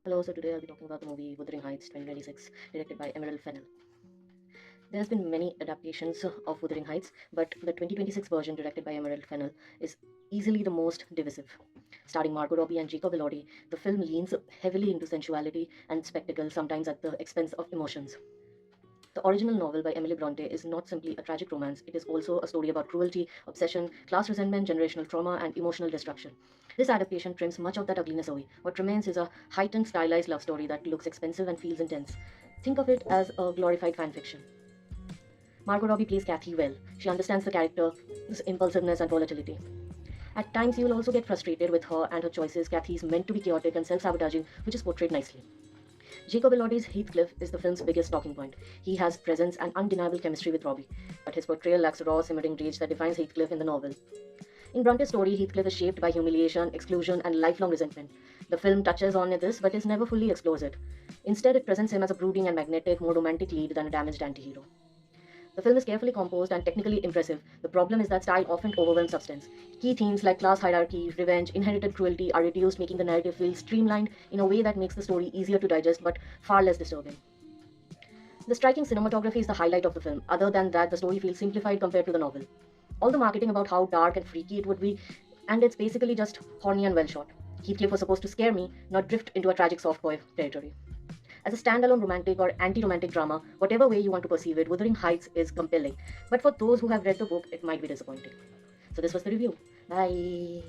Hello, so today I'll be talking about the movie Wuthering Heights 2026, directed by Emerald Fennell. There has been many adaptations of Wuthering Heights, but the 2026 version directed by Emerald Fennell is easily the most divisive. Starring Margot Robbie and Jacob Elordi, the film leans heavily into sensuality and spectacle, sometimes at the expense of emotions. The original novel by Emily Bronte is not simply a tragic romance, it is also a story about cruelty, obsession, class resentment, generational trauma, and emotional destruction. This adaptation trims much of that ugliness away. What remains is a heightened, stylized love story that looks expensive and feels intense. Think of it as a glorified fan fiction. Margot Robbie plays Kathy well. She understands the character's impulsiveness and volatility. At times, you will also get frustrated with her and her choices. Kathy is meant to be chaotic and self sabotaging, which is portrayed nicely. Jacob Elordi's Heathcliff is the film's biggest talking point. He has presence and undeniable chemistry with Robbie, but his portrayal lacks the raw, simmering rage that defines Heathcliff in the novel. In Bronte's story, Heathcliff is shaped by humiliation, exclusion, and lifelong resentment. The film touches on this but is never fully explores it. Instead, it presents him as a brooding and magnetic, more romantic lead than a damaged antihero. The film is carefully composed and technically impressive. The problem is that style often overwhelms substance. Key themes like class hierarchy, revenge, inherited cruelty are reduced, making the narrative feel streamlined in a way that makes the story easier to digest but far less disturbing. The striking cinematography is the highlight of the film. Other than that, the story feels simplified compared to the novel. All the marketing about how dark and freaky it would be, and it's basically just horny and well shot. Heathcliff was supposed to scare me, not drift into a tragic soft boy territory. As a standalone romantic or anti romantic drama, whatever way you want to perceive it, Wuthering Heights is compelling. But for those who have read the book, it might be disappointing. So, this was the review. Bye.